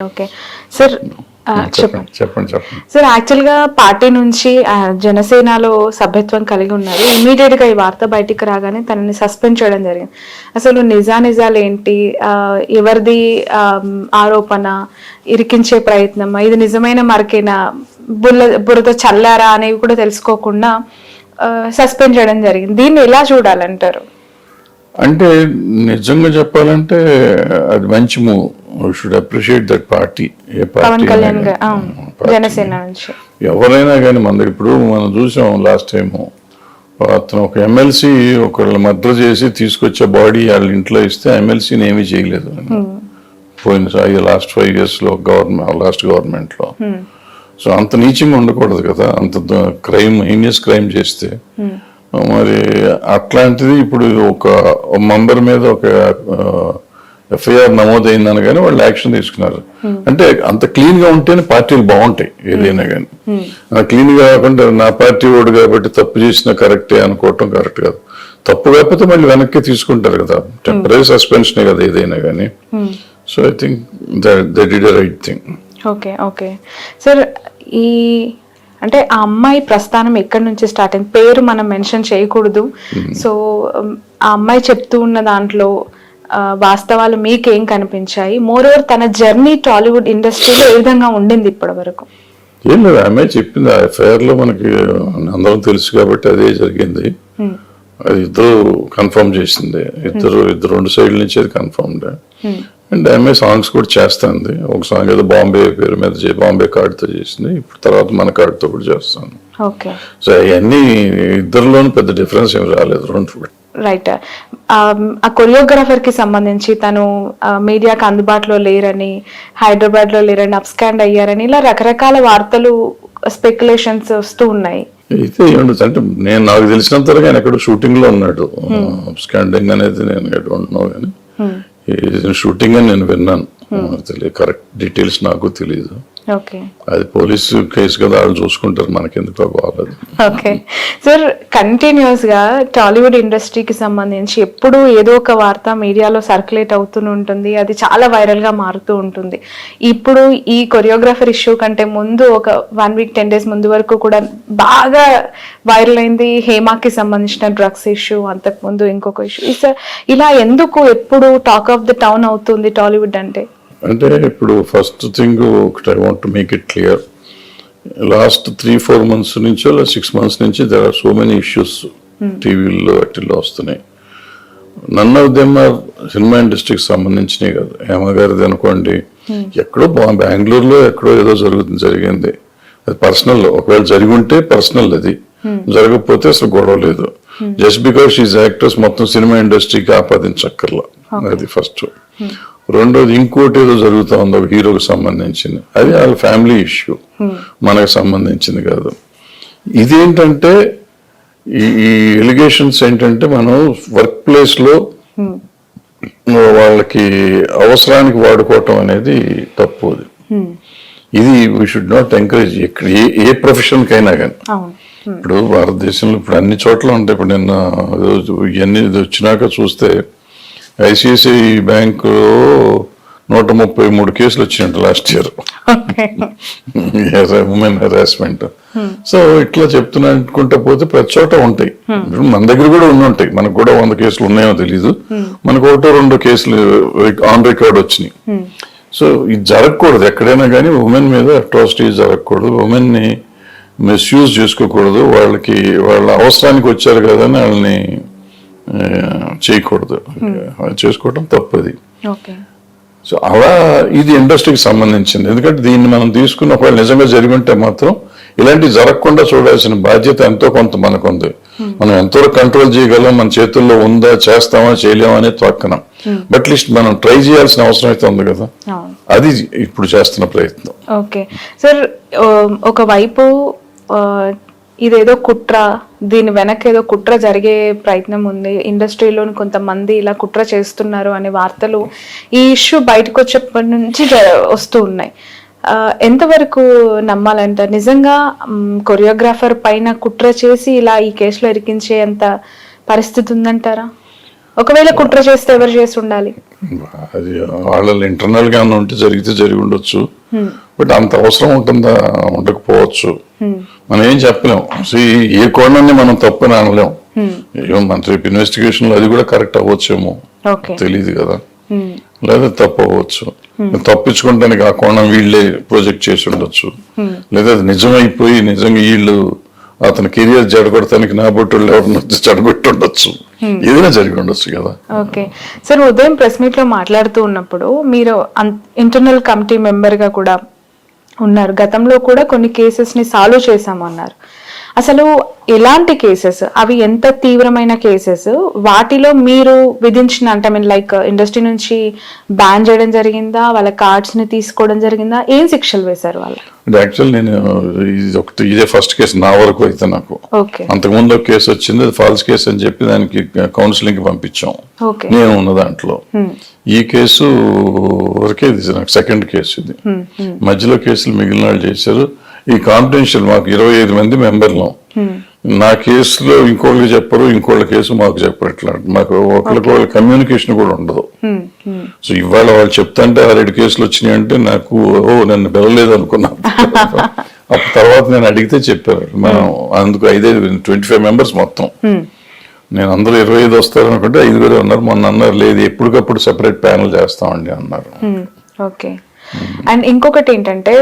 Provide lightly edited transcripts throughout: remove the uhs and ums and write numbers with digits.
Okay sir, చెప్పండి. Sir యాక్చువల్గా party నుంచి జనసేనలో సభ్యత్వం కలిగి ఉన్నారు. ఇమీడియట్ గా ఈ వార్త బయటికి రాగానే తనని సస్పెండ్ చేయడం జరిగింది. అసలు నిజాలు ఏంటి, ఎవరిది ఆరోపణ, ఇరికించే ప్రయత్నం, ఇది నిజమైన మరకేనా, బురద చల్లారా అనేవి కూడా తెలుసుకోకుండా సస్పెండ్ చేయడం జరిగింది. దీన్ని ఎలా చూడాలంటారు? అంటే నిజంగా చెప్పాలంటే అది మంచి move. Should appreciate that party. ఏ పవన్ పార్టీ కళ్యాణ్ జనసేన నుంచి ఎవరైనా కానీ ఇప్పుడు మనం చూసాం లాస్ట్ టైం అతను ఒక ఎమ్మెల్సీ ఒకళ్ళు మర్డర్ చేసి తీసుకొచ్చే బాడీ వాళ్ళ ఇంట్లో ఇస్తే ఎమ్మెల్సీని ఏమీ చేయలేదు పోయిన లాస్ట్ 5 years లో లాస్ట్ గవర్నమెంట్ లో. సో అంత నీచంగా ఉండకూడదు కదా, అంత హీనియస్ క్రైమ్ చేస్తే. మరి అట్లాంటిది ఇప్పుడు ఒక మెంబర్ మీద ఒక ఎఫ్ఐఆర్ నమోదైందని కానీ వాళ్ళు యాక్షన్ తీసుకున్నారు. అంటే అంత క్లీన్ గా ఉంటేనే పార్టీలు బాగుంటాయి ఏదైనా కానీ. క్లీన్ గా కాకుండా నా పార్టీ ఓడు కాబట్టి తప్పు చేసినా కరెక్టే అనుకోవటం కరెక్ట్ కాదు. తప్పు కాకపోతే మళ్ళీ వెనక్కి తీసుకుంటారు కదా, టెంపరీ సస్పెన్షనే కదా ఏదైనా కానీ. So I think they did a right thing. Okay sir, ఈ అంటే ఆ అమ్మాయి ప్రస్థానం ఎక్కడి నుంచి స్టార్ట్ అయింది? పేరు మనం మెన్షన్ చేయకూడదు. సో ఆ అమ్మాయి చెప్తూ ఉన్న దాంట్లో వాస్తవాలు మీకేం కనిపించాయి? మోరోవర్ తన జర్నీ టాలీవుడ్ ఇండస్ట్రీలో ఏ విధంగా ఉండింది ఇప్పటి వరకు? ఏం లేదు, ఆమె చెప్పింది. ఆ ఎఫ్ఐఆర్ లో మనకి అందరం తెలుసు కాబట్టి అదే జరిగింది. అది ఇద్దరు కన్ఫర్మ్ చేసింది. ఇద్దరు 2 సైడ్ల నుంచి అది కన్ఫర్మ్డ్. అండ్ ఆమె సాంగ్స్ కూడా చేస్తుంది. ఒక సాంగ్ ఏదో బాంబే పేరు మీద బాంబే కార్డుతో చేసింది. ఇప్పుడు తర్వాత మన కార్డుతో కూడా చేస్తాను. సో అవన్నీ ఇద్దరిలోనూ పెద్ద డిఫరెన్స్ ఏమి రాలేదు. 2 రైట్. ఆ కొరియోగ్రాఫర్ కి సంబంధించి తను మీడియాకి అందుబాటులో లేరని, హైదరాబాద్ లో లేరని, అప్స్కాండ్ అయ్యారని ఇలా రకరకాల వార్తలు, స్పెక్యులేషన్స్ వస్తూ ఉన్నాయి. అయితే ఏముండదు అంటే నాకు తెలిసినంత వరకు ఆయన ఎక్కడ షూటింగ్ లో ఉన్నాడు. అప్స్కాండింగ్ అనేది నేను డోంట్ నో కానీ షూటింగ్ అని నేను విన్నాను. తెలియదు, కరెక్ట్ డీటెయిల్స్ నాకు తెలియదు. అది పోలీసు కేసు కదా, వాళ్ళు చూసుకుంటారు, మనకెందుకు బాగాలేదు. ఓకే సార్, కంటిన్యూస్ గా టాలీవుడ్ ఇండస్ట్రీకి సంబంధించి ఎప్పుడు ఏదో ఒక వార్త మీడియాలో సర్క్యులేట్ అవుతూ ఉంటుంది. అది చాలా వైరల్ గా మారుతూ ఉంటుంది. ఇప్పుడు ఈ కొరియోగ్రాఫర్ ఇష్యూ కంటే ముందు ఒక 1 week 10 days ముందు వరకు కూడా బాగా వైరల్ అయింది హేమాకి సంబంధించిన డ్రగ్స్ ఇష్యూ. అంతకు ముందు ఇంకొక ఇష్యూ. ఇలా ఎందుకు ఎప్పుడు టాక్ ఆఫ్ ద టౌన్ అవుతుంది టాలీవుడ్ అంటే? అంటే ఇప్పుడు ఫస్ట్ థింగ్ ఒకటి I want to make it clear. Last 3-4 months నుంచో 6 months నుంచి there are so many issues టీవీల్లో వాటిల్లో వస్తున్నాయి. None of them are cinema ఇండస్ట్రీకి సంబంధించినవి కాదు. హేమ గారిది అనుకోండి, ఎక్కడో బెంగళూరులో ఎక్కడో ఏదో జరిగింది. అది పర్సనల్. ఒకవేళ జరిగి ఉంటే పర్సనల్, అది జరగకపోతే అసలు గొడవ లేదు. జస్ట్ బికాస్ షీఈ్ యాక్ట్రెస్ మొత్తం సినిమా ఇండస్ట్రీకి ఆపాదించక్కర్లా. అది ఫస్ట్. రెండోది ఇంకోటి ఏదో జరుగుతూ ఉంది ఒక హీరోకి సంబంధించింది, అది వాళ్ళ ఫ్యామిలీ ఇష్యూ, మనకు సంబంధించింది కాదు. ఇదేంటంటే ఈ ఎలిగేషన్స్ ఏంటంటే మనం వర్క్ ప్లేస్ లో వాళ్ళకి అవసరానికి వాడుకోవటం అనేది తప్పు. ఇది we should not encourage. A profession కైనా కానీ. ఇప్పుడు భారతదేశంలో ఇప్పుడు అన్ని చోట్ల ఉంటాయి. ఇప్పుడు నిన్న ఇవన్నీ వచ్చినాక చూస్తే ఐసిఐసిఐ బ్యాంకు 133 కేసులు వచ్చినట్టు last year, women harassment. So ఇట్లా అనుకుంటా పోతే ప్రతి చోట ఉంటాయి. మన దగ్గర కూడా ఉంటాయి. మనకు కూడా 100 కేసులు ఉన్నాయో తెలీదు, మనకు 1-2 కేసులు ఆన్ రికార్డ్ వచ్చినాయి. సో ఇది జరగకూడదు ఎక్కడైనా కానీ. ఉమెన్ మీద అట్రాసిటీ జరగకూడదు, ఉమెన్ ని మిస్యూజ్ చేసుకోకూడదు. వాళ్ళ అవసరానికి వచ్చారు కదా అని వాళ్ళని చేయకూడదు, చేసుకోవటం తప్పది. సో అలా ఇది ఇండస్ట్రీకి సంబంధించింది. ఎందుకంటే దీన్ని మనం తీసుకున్న ఒకవేళ నిజంగా జరిగి ఉంటే మాత్రం ఇలాంటివి జరగకుండా చూడాల్సిన బాధ్యత ఎంతో కొంత మనకుంది. మనం ఎంతవరకు కంట్రోల్ చేయగలం, మన చేతుల్లో ఉందా, చేస్తామా చేయలేమా అనేది పక్కన, బట్ లిస్ట్ మనం ట్రై చేయాల్సిన అవసరం అయితే ఉంది కదా. అది ఇప్పుడు చేస్తున్న ప్రయత్నం. ఓకే సార్, ఒకవైపు ఇదేదో కుట్ర, దీని వెనక ఏదో కుట్ర జరిగే ప్రయత్నం ఉంది, ఇండస్ట్రీలోని కొంతమంది ఇలా కుట్ర చేస్తున్నారు అనే వార్తలు ఈ ఇష్యూ బయటకు వచ్చేప్పటి నుంచి వస్తూ ఉన్నాయి. ఎంతవరకు నమ్మాలంటారు? నిజంగా కొరియోగ్రాఫర్ పైన కుట్ర చేసి ఇలా ఈ కేసులో ఇరికించేంత పరిస్థితి ఉందంటారా? ఒకవేళ కుట్ర చేస్తే ఎవరు చేసి ఉండాలి? అది వాళ్ళ ఇంటర్నల్ గా ఉంటే జరిగితే జరిగి ఉండొచ్చు, బట్ అంత అవసరం ఉంటుందా? ఉండకపోవచ్చు. మనం ఏం చెప్పలేం. ఏ కోణాన్ని మనం తప్పని అనలేం. మన రేపు ఇన్వెస్టిగేషన్ లో అది కూడా కరెక్ట్ అవ్వచ్చేమో, తెలియదు కదా, లేదా తప్పు అవ్వచ్చు. తప్పించుకోవడానికి ఆ కోణం వీళ్ళే ప్రొజెక్ట్ చేసి ఉండొచ్చు, లేదా అది నిజమైపోయి నిజంగా వీళ్ళు అతని కెరియర్ జడగొడటానికి నా బొట్టులు ఎవరిని జడగొట్టి ఉండొచ్చు, ఏదైనా జరిగి ఉండొచ్చు కదా. ఓకే సార్, ఉదయం ప్రెస్ మీట్ లో మాట్లాడుతూ ఉన్నప్పుడు మీరు ఇంటర్నల్ కమిటీ మెంబర్ గా కూడా ఉన్నారు, గతంలో కూడా కొన్ని కేసెస్ ని సాల్వ్ చేశామన్నారు. అసలు ఎలాంటి కేసెస్ అవి, ఎంత తీవ్రమైన కేసెస్, వాటిలో మీరు విధించిన అంటే మీన్ లైక్ ఇండస్ట్రీ నుంచి బ్యాన్ చేయడం జరిగిందా, వాళ్ళ కార్డ్స్ ని తీసుకోవడం జరిగిందా, ఏం శిక్షలు వేశారు వాళ్ళు? యాక్చువల్ నేను ఇదే ఫస్ట్ కేసు నా వరకు అయితే. నాకు అంతకుముందు ఒక కేసు వచ్చింది, అది ఫాల్స్ కేసు అని చెప్పి దానికి కౌన్సిలింగ్ కి పంపించాం, నేను ఉన్న దాంట్లో. ఈ కేసు వరకే ఇది నాకు సెకండ్ కేసు. ఇది మధ్యలో కేసులు మిగిలిన వాళ్ళు చేశారు. ఈ కాన్ఫిడెన్షియల్ మాకు 25 మంది మెంబర్లు. నా కేసులో ఇంకోళ్ళకి చెప్పరు, ఇంకోళ్ళ కేసు మాకు చెప్పరు. ఇట్లా మాకు ఒకరికి వాళ్ళ కమ్యూనికేషన్ కూడా ఉండదు. సో ఇవాళ వాళ్ళు చెప్తాంటే 6 కేసులు వచ్చినాయి అంటే నాకు నన్ను పిలవలేదు అనుకున్నా. అప్పుడు తర్వాత నేను అడిగితే చెప్పారు, మనం అందుకు 25 మెంబర్స్ మొత్తం. నేను అందరూ 25 వస్తారు అనుకుంటే 5 ఉన్నారు. మొన్న అన్నారు లేదు, ఎప్పటికప్పుడు సెపరేట్ ప్యానల్ చేస్తామండి అన్నారు. ఓకే. అండ్ ఇంకొకటి ఏంటంటే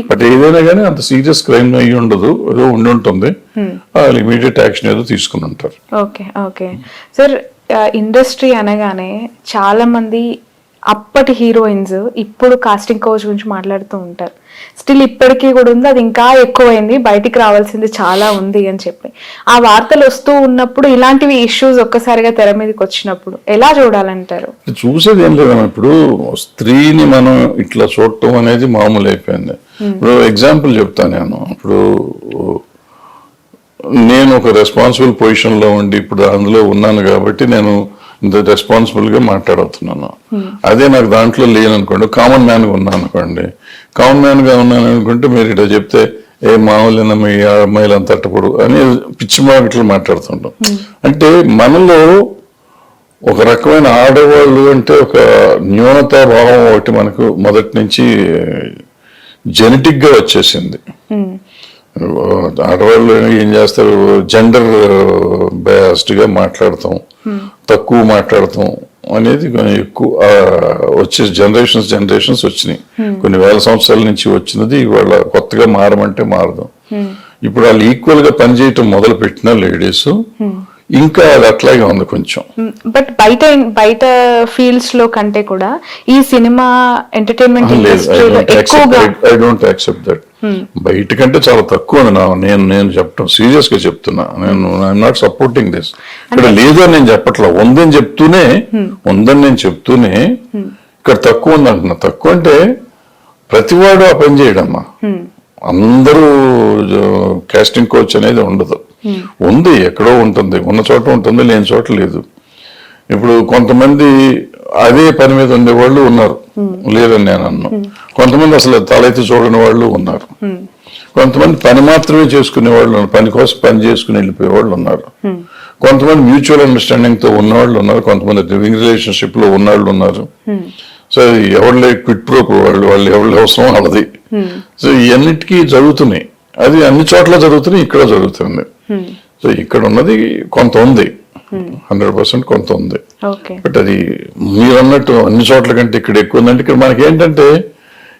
బట్ ఏదైనా కానీ అంత సీరియస్ క్రైమ్ అయ్యి ఉండదు, ఏదో ఉండి ఉంటుంది, ఇమీడియట్ యాక్షన్ ఏదో తీసుకుని ఉంటారు. ఓకే ఓకే సార్, ఇండస్ట్రీ అనగానే చాలా మంది అప్పటి హీరోయిన్స్ ఇప్పుడు కాస్టింగ్ కౌచ్ గురించి మాట్లాడుతూ ఉంటారు. స్టిల్ ఇప్పటికీ కూడా ఉంది, అది ఇంకా ఎక్కువైంది, బయటికి రావాల్సింది చాలా ఉంది అని చెప్పి ఆ వార్తలు వస్తూ ఉన్నప్పుడు ఇలాంటివి ఇష్యూస్ ఒక్కసారిగా తెర మీదకి వచ్చినప్పుడు ఎలా చూడాలంటారు? చూసేది ఏం లేదు. ఇప్పుడు స్త్రీని మనం ఇట్లా చూడటం అనేది మామూలు అయిపోయింది. ఇప్పుడు ఎగ్జాంపుల్ చెప్తాను నేను. ఇప్పుడు నేను ఒక రెస్పాన్సిబుల్ పొజిషన్ లో ఉండి ఇప్పుడు అందులో ఉన్నాను కాబట్టి నేను ఇంత రెస్పాన్సిబుల్ గా మాట్లాడుతున్నాను. అదే నాకు దాంట్లో లేననుకోండి, కామన్ మ్యాన్ గా ఉన్నాను అనుకోండి, కామన్ మ్యాన్ గా ఉన్నాను అనుకుంటే మీరు ఇట్లా చెప్తే ఏ మామూలు మీ అమ్మాయిలు అంత తట్టపడు అని పిచ్చి మాటలు మాట్లాడుతుంటాం. అంటే మనలో ఒక రకమైన ఆడవాళ్ళు అంటే ఒక న్యూనతా భావం ఒకటి మనకు మొదటి నుంచి జెనెటిక్ గా వచ్చేసింది. ఆడవాళ్ళు ఏం చేస్తారు, జెండర్ బయాస్డ్ గా మాట్లాడతాం, తక్కువ మాట్లాడతాం అనేది ఎక్కువ వచ్చే జనరేషన్స్ వచ్చినాయి. కొన్ని వేల సంవత్సరాల నుంచి వచ్చినది ఇవాళ కొత్తగా మారమంటే మారదు. ఇప్పుడు వాళ్ళు ఈక్వల్ గా పనిచేయటం మొదలు పెట్టిన లేడీస్ ఇంకా అది అట్లాగే ఉంది కొంచెం. బట్ బయట ఫీల్డ్స్ లో కంటే కూడా ఈ cinema entertainment I don't accept that. బయట కంటే చాలా తక్కువ నేను చెప్పటం సీరియస్ గా చెప్తున్నా. I'm not supporting this. ఇక్కడ లేదని నేను చెప్పట్లా, ఉందని చెప్తూనే ఇక్కడ తక్కువ ఉంది అంటున్నా. తక్కువ అంటే ప్రతివాడు ఆ పని చేయడమ్మా. అందరూ కాస్టింగ్ కోచ్ అనేది ఉండదు. ఉంది, ఎక్కడో ఉంటుంది, ఉన్న చోట ఉంటుంది, లేని చోట లేదు. ఇప్పుడు కొంతమంది అదే పని మీద ఉండేవాళ్ళు ఉన్నారు, లేదని నేను అన్నా. కొంతమంది అసలు తలెత్తి చూడని వాళ్ళు ఉన్నారు. కొంతమంది పని మాత్రమే చేసుకునే వాళ్ళు ఉన్నారు, పని కోసం పని చేసుకుని వెళ్ళిపోయే వాళ్ళు ఉన్నారు. కొంతమంది మ్యూచువల్ అండర్స్టాండింగ్ తో ఉన్నవాళ్ళు ఉన్నారు, కొంతమంది లివింగ్ రిలేషన్షిప్ లో ఉన్నవాళ్ళు ఉన్నారు. సో ఎవరి క్విట్ ప్రో వాళ్ళు ఎవరి అవసరం వాళ్ళది. సో ఇవన్నిటికీ జరుగుతున్నాయి, అది అన్ని చోట్ల జరుగుతున్నాయి, ఇక్కడ జరుగుతుంది. సో ఇక్కడ ఉన్నది కొంత ఉంది, 100% కొంత ఉంది. బట్ అది మీరు అన్నట్టు అన్ని చోట్ల కంటే ఇక్కడ ఎక్కువ ఉందంటే ఇక్కడ మనకి ఏంటంటే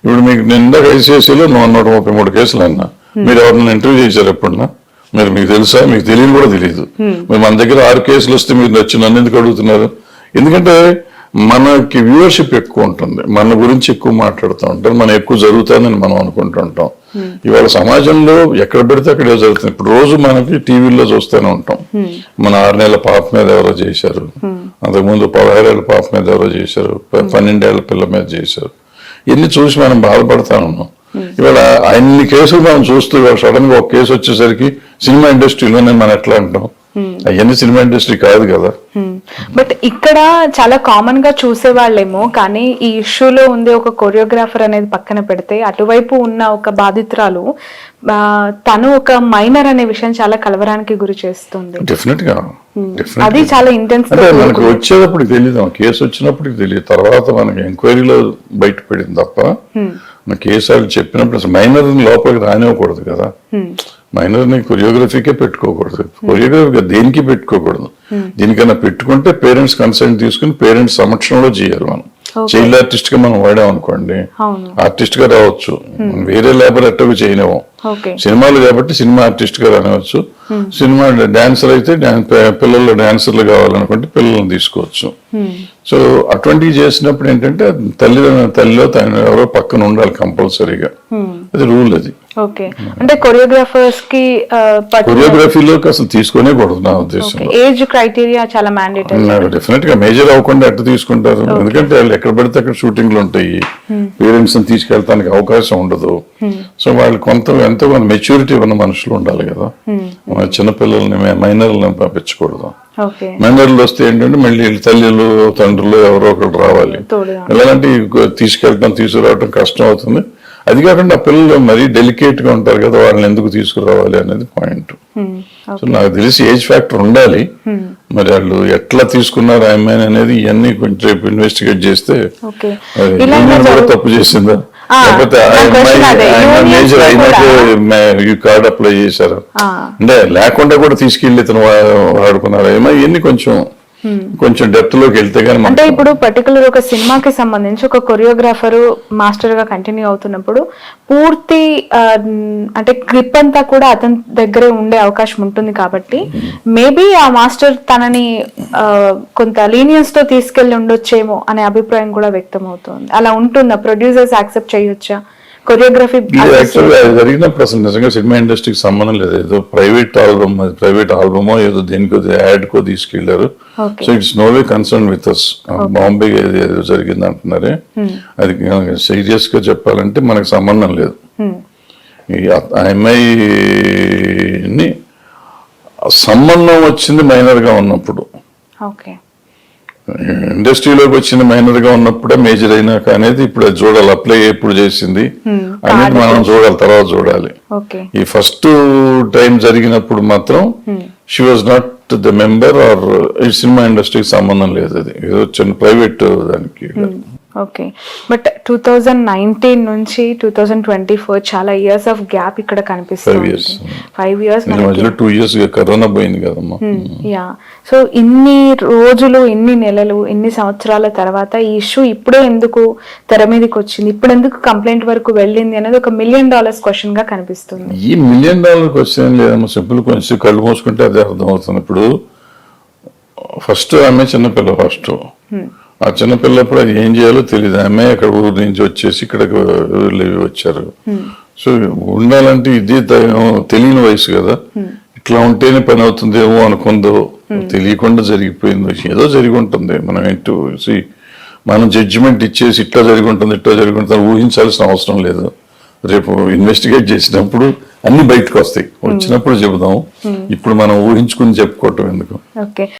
ఇప్పుడు మీకు నిండా ఐసీఐసీలో 133 కేసులు అన్నా. మీరు ఎవరినైనా ఇంటర్వ్యూ చేశారు ఎప్పుడన్నా? మీకు తెలుసా? మీకు తెలియదు కూడా తెలియదు. మీరు మన దగ్గర 6 కేసులు వస్తే మీరు నచ్చి నన్ను ఎందుకు అడుగుతున్నారు? ఎందుకంటే మనకి వ్యూవర్షిప్ ఎక్కువ ఉంటుంది, మన గురించి ఎక్కువ మాట్లాడుతూ ఉంటారు, మనం ఎక్కువ జరుగుతుందని మనం అనుకుంటూ ఉంటాం. ఇవాళ సమాజంలో ఎక్కడ పెడితే అక్కడే జరుగుతుంది. ఇప్పుడు రోజు మనకి టీవీల్లో చూస్తూనే ఉంటాం, మన 6 నెలల పాప మీద ఎవరో చేశారు, అంతకుముందు 16 ఏళ్ల పాప మీద ఎవరో చేశారు, 12 ఏళ్ల పిల్ల మీద చేశారు. ఇవన్నీ చూసి మనం బాధపడతా ఉన్నాం. ఇవాళ అన్ని కేసులు మనం చూస్తూ ఇవాళ సడన్ గా ఒక కేసు వచ్చేసరికి సినిమా ఇండస్ట్రీలోనే మనం ఎట్లా అంటాం, అవన్నీ సినిమా ఇండస్ట్రీ కాదు కదా. బట్ ఇక్కడ చాలా కామన్ గా చూసేవాళ్ళేమో, కానీ ఈ ఇష్యూలో ఉంది ఒక కొరియోగ్రాఫర్ అనేది పక్కన పెడితే, అటువైపు ఉన్న ఒక బాధితురాలు తను ఒక మైనర్ అనే విషయం చాలా కలవరానికి గురి చేస్తుంది. డెఫినెట్ గా అది చాలా ఇంటెన్స్. అంటే మనకు వచ్చేటప్పుడు తెలియదు, కేసు వచ్చినప్పటికి తెలియదు, తర్వాత మనకి ఎంక్వైరీలో బయటపడింది తప్ప మన కేసు వాళ్ళు చెప్పినప్పుడు అసలు మైనర్ లోపలికి రానివ్వకూడదు కదా. మైనర్ ని కొరియోగ్రఫీకే పెట్టుకోకూడదు, కొరియోగ్రఫీ దేనికి పెట్టుకోకూడదు. దీనికన్నా పెట్టుకుంటే పేరెంట్స్ కన్సెంట్ తీసుకుని పేరెంట్స్ సమక్షంలో చేయాలి. మనం చైల్డ్ ఆర్టిస్ట్ గా మనం వాడాం అనుకోండి, ఆర్టిస్ట్ గా రావచ్చు, వేరే లేబర్ ఎట్టకు చేయనివ్వం. సినిమాలు కాబట్టి సినిమా ఆర్టిస్ట్ గా రానివచ్చు, సినిమా డాన్సర్ అయితే పిల్లలు డాన్సర్లు కావాలనుకుంటే పిల్లల్ని తీసుకోవచ్చు. సో అటువంటివి చేసినప్పుడు ఏంటంటే తల్లిలో తన ఎవరో పక్కన ఉండాలి కంపల్సరీగా, అది రూల్. అది అంటే కొరియోగ్రాఫర్స్ కి కొరియోగ్రఫీలోకి అసలు తీసుకునే కూడదు నా ఉద్దేశం. ఏజ్ క్రైటీరియా చాలా మ్యాండేటరీ. డెఫినెట్ గా మేజర్ అవ్వకుండా ఎట్లా తీసుకుంటారు, ఎందుకంటే వాళ్ళు ఎక్కడ పడితే అక్కడ షూటింగ్లు ఉంటాయి, పేరెంట్స్ ని తీసుకెళ్ళడానికి అవకాశం ఉండదు. సో వాళ్ళు ఎంతో కొంత మెచ్యూరిటీ ఉన్న మనుషులు ఉండాలి కదా. మన చిన్నపిల్లల్ని మైనర్లను పంపించకూడదు. మైనర్లు వస్తే ఏంటంటే మళ్ళీ తల్లిలు తండ్రులు ఎవరో ఒకరు రావాలి, ఎలాంటి తీసుకురావడం కష్టం అవుతుంది. అది కాకుండా ఆ పిల్లలు మరీ డెలికేట్ గా ఉంటారు కదా, వాళ్ళని ఎందుకు తీసుకురావాలి అనేది పాయింట్. సో నాకు తెలిసి ఏజ్ ఫ్యాక్టర్ ఉండాలి. మరి వాళ్ళు ఎట్లా తీసుకున్నారు అమ్మాయిని అనేది ఇవన్నీ కొంచెం ఇన్వెస్టిగేట్ చేస్తే కూడా తప్పు చేసిందా, లేకపోతే మేజర్ అయినట్టు కార్డ్ అప్లై చేశారు అంటే లేకుండా కూడా తీసుకెళ్లి ఇతను వాడుకున్నారు ఏమో, ఇవన్నీ కొంచెం డెప్త్ లోకి వెళ్తే గానీ. అంటే ఇప్పుడు పర్టికులర్ ఒక సినిమాకి సంబంధించి ఒక కొరియోగ్రాఫర్ మాస్టర్ గా కంటిన్యూ అవుతున్నప్పుడు పూర్తి అంటే గ్రిప్ అంతా కూడా అతని దగ్గరే ఉండే అవకాశం ఉంటుంది కాబట్టి మేబీ ఆ మాస్టర్ తనని కొంత లీనియన్స్ తో తీసుకెళ్లి ఉండొచ్చేమో అనే అభిప్రాయం కూడా వ్యక్తం అవుతుంది. అలా ఉంటుందా? ప్రొడ్యూసర్స్ యాక్సెప్ట్ చేయొచ్చా కొరియోగ్రఫీ? జరిగినప్పుడు అసలు నిజంగా సినిమా ఇండస్ట్రీకి సంబంధం లేదు, ఏదో ప్రైవేట్ ఆల్బమో ఏదో దేనికో యాడ్ కో తీసుకెళ్లారు. So it's no way concern with us. Bombay ఏదో జరిగింది అంటున్నారే, అది సీరియస్ గా చెప్పాలంటే మనకు సంబంధం లేదు. ఆ అమ్మాయిని సంబంధం వచ్చింది మైనర్ గా ఉన్నప్పుడు, ఇండస్ట్రీలోకి వచ్చిన మైనర్ గా ఉన్నప్పుడే మేజర్ అయినాక అనేది ఇప్పుడు అది చూడాలి. అప్లై ఎప్పుడు చేసింది అనేది మనం చూడాలి, తర్వాత చూడాలి. ఈ ఫస్ట్ టైం జరిగినప్పుడు మాత్రం she was not the member or cinema ఇండస్ట్రీకి సంబంధం లేదు, అది ఏదో చిన్న ప్రైవేట్ దానికి. ఓకే, బట్ 2019 నుంచి 2024 చాలా ఇయర్స్ ఆఫ్ గ్యాప్ ఇక్కడ కనిపిస్తుంది. 5 years 2 years కరోనా పోయింది కదమ్మా. యా, సో ఇన్ని రోజులు, ఇన్ని నెలలు, ఇన్ని సంవత్సరాల తర్వాత ఈ ఇష్యూ ఇప్పుడే ఎందుకు తెర మీదకి వచ్చింది, ఇప్పుడు ఎందుకు కంప్లైంట్ వరకు వెళ్ళింది అనేది ఒక $1 million క్వశ్చన్ గా కనిపిస్తుంది. ఈ $1 million క్వశ్చన్ లేదమ్మా, సింపుల్ కొంచెం కళ్ళు మూసుకుంటే అదే అర్థం అవుతుంది. ఇప్పుడు ఫస్ట్ ఆమె చిన్నపిల్ల, ఫస్ట్ ఆ చిన్నపిల్లప్పుడు అది ఏం చేయాలో తెలియదు. ఆమె అక్కడ ఊరు నుంచి వచ్చేసి ఇక్కడికి వచ్చారు. సో ఉండాలంటే ఇది తెలియని వయసు కదా, ఇట్లా ఉంటేనే పని అవుతుందేమో అనుకుందో, తెలియకుండా జరిగిపోయిందో, ఏదో జరిగి ఉంటుంది. మనం జడ్జిమెంట్ ఇచ్చేసి ఇట్లా జరిగి ఉంటుంది ఊహించాల్సిన అవసరం లేదు. రేపు ఇన్వెస్టిగేట్ చేసినప్పుడు అన్ని బయటకు వస్తాయి, వచ్చినప్పుడు చెబుదాం. ఇప్పుడు మనం ఊహించుకుని చెప్పుకోవటం ఎందుకు?